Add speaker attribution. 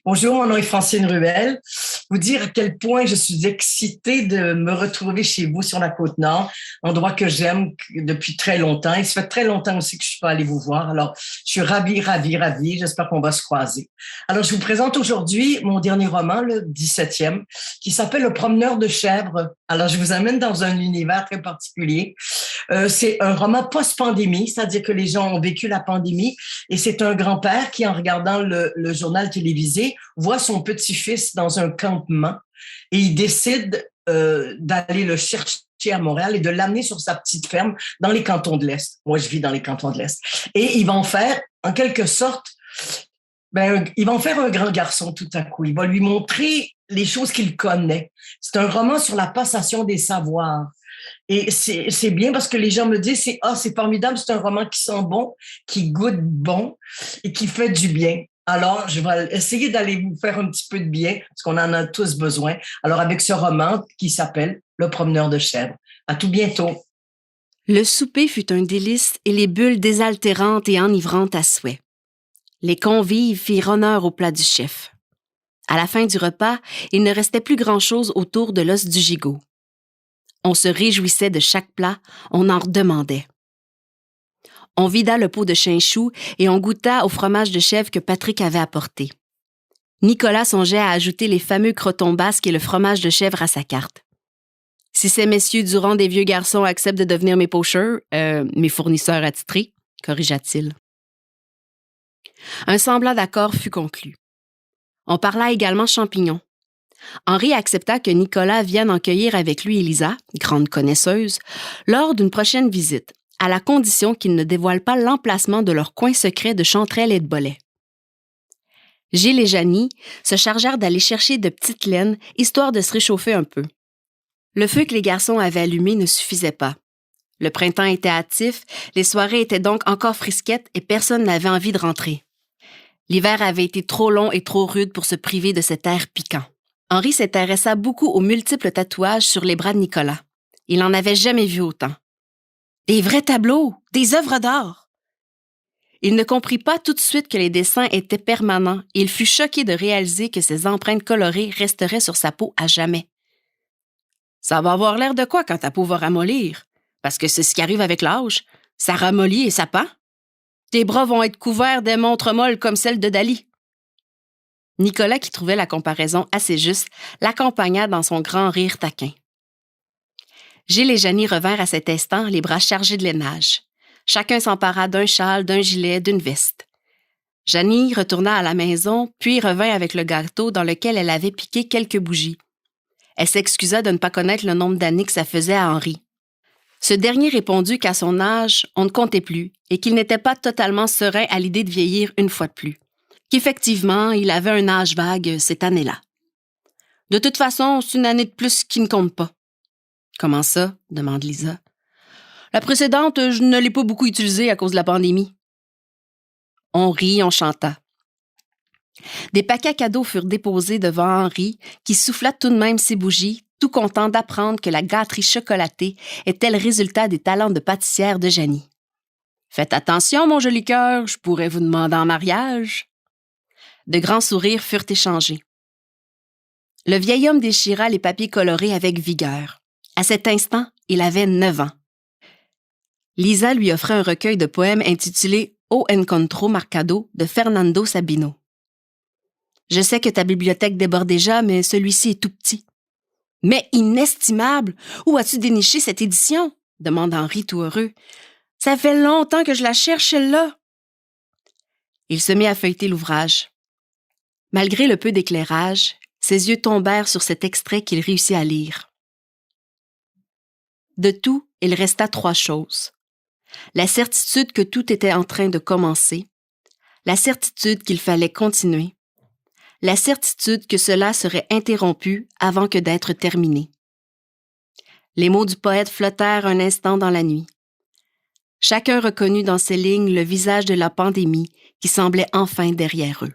Speaker 1: Bonjour, mon nom est Francine Ruel. Vous dire à quel point je suis excitée de me retrouver chez vous sur la Côte-Nord, endroit que j'aime depuis très longtemps. Il se fait très longtemps aussi que je suis pas allée vous voir. Alors, je suis ravie. J'espère qu'on va se croiser. Alors, je vous présente aujourd'hui mon dernier roman, le 17e, qui s'appelle Le promeneur de chèvres. Alors, je vous amène dans un univers très particulier. C'est un roman post-pandémie, c'est-à-dire que les gens ont vécu la pandémie et c'est un grand-père qui, en regardant le journal télévisé, voit son petit-fils dans un campement et il décide d'aller le chercher à Montréal et de l'amener sur sa petite ferme dans les cantons de l'Est. Moi, je vis dans les cantons de l'Est. Et il va en faire, en quelque sorte, il va en faire un grand garçon tout à coup. Il va lui montrer les choses qu'il connaît. C'est un roman sur la passation des savoirs. Et c'est bien parce que les gens me disent, c'est formidable, c'est un roman qui sent bon, qui goûte bon et qui fait du bien. Alors, je vais essayer d'aller vous faire un petit peu de bien parce qu'on en a tous besoin. Alors, avec ce roman qui s'appelle Le promeneur de chèvres. À tout bientôt.
Speaker 2: Le souper fut un délice et les bulles désaltérantes et enivrantes à souhait. Les convives firent honneur au plat du chef. À la fin du repas, il ne restait plus grand-chose autour de l'os du gigot. On se réjouissait de chaque plat, on en redemandait. On vida le pot de chinchou et on goûta au fromage de chèvre que Patrick avait apporté. Nicolas songeait à ajouter les fameux crotons basques et le fromage de chèvre à sa carte. Si ces messieurs du rang des vieux garçons acceptent de devenir mes pocheurs, mes fournisseurs attitrés, corrigea-t-il. Un semblant d'accord fut conclu. On parla également champignons. Henri accepta que Nicolas vienne en cueillir avec lui Elisa, grande connaisseuse, lors d'une prochaine visite, à la condition qu'il ne dévoile pas l'emplacement de leur coin secret de chanterelles et de bolets. Gilles et Janie se chargèrent d'aller chercher de petites laines, histoire de se réchauffer un peu. Le feu que les garçons avaient allumé ne suffisait pas. Le printemps était hâtif, les soirées étaient donc encore frisquettes et personne n'avait envie de rentrer. L'hiver avait été trop long et trop rude pour se priver de cet air piquant. Henri s'intéressa beaucoup aux multiples tatouages sur les bras de Nicolas. Il n'en avait jamais vu autant. Des vrais tableaux, des œuvres d'art. Il ne comprit pas tout de suite que les dessins étaient permanents et il fut choqué de réaliser que ces empreintes colorées resteraient sur sa peau à jamais. Ça va avoir l'air de quoi quand ta peau va ramollir? Parce que c'est ce qui arrive avec l'âge. Ça ramollit et ça pend. Tes bras vont être couverts des montres molles comme celles de Dali. Nicolas, qui trouvait la comparaison assez juste, l'accompagna dans son grand rire taquin. Gilles et Janie revinrent à cet instant, les bras chargés de lainage. Chacun s'empara d'un châle, d'un gilet, d'une veste. Janie retourna à la maison, puis revint avec le gâteau dans lequel elle avait piqué quelques bougies. Elle s'excusa de ne pas connaître le nombre d'années que ça faisait à Henri. Ce dernier répondit qu'à son âge, on ne comptait plus et qu'il n'était pas totalement serein à l'idée de vieillir une fois de plus. Qu'effectivement, il avait un âge vague cette année-là. De toute façon, c'est une année de plus qui ne compte pas. Comment ça? Demande Lisa. La précédente, je ne l'ai pas beaucoup utilisée à cause de la pandémie. On rit, on chanta. Des paquets cadeaux furent déposés devant Henri, qui souffla tout de même ses bougies, tout content d'apprendre que la gâterie chocolatée était le résultat des talents de pâtissière de Janie. Faites attention, mon joli cœur, je pourrais vous demander en mariage. De grands sourires furent échangés. Le vieil homme déchira les papiers colorés avec vigueur. À cet instant, il avait 9 ans. Lisa lui offrait un recueil de poèmes intitulé O Encontro Marcado de Fernando Sabino. Je sais que ta bibliothèque déborde déjà, mais celui-ci est tout petit. Mais inestimable! Où as-tu déniché cette édition? Demande Henri tout heureux. Ça fait longtemps que je la cherche, celle-là. Il se mit à feuilleter l'ouvrage. Malgré le peu d'éclairage, ses yeux tombèrent sur cet extrait qu'il réussit à lire. De tout, il resta 3 choses. La certitude que tout était en train de commencer, la certitude qu'il fallait continuer, la certitude que cela serait interrompu avant que d'être terminé. Les mots du poète flottèrent un instant dans la nuit. Chacun reconnut dans ces lignes le visage de la pandémie qui semblait enfin derrière eux.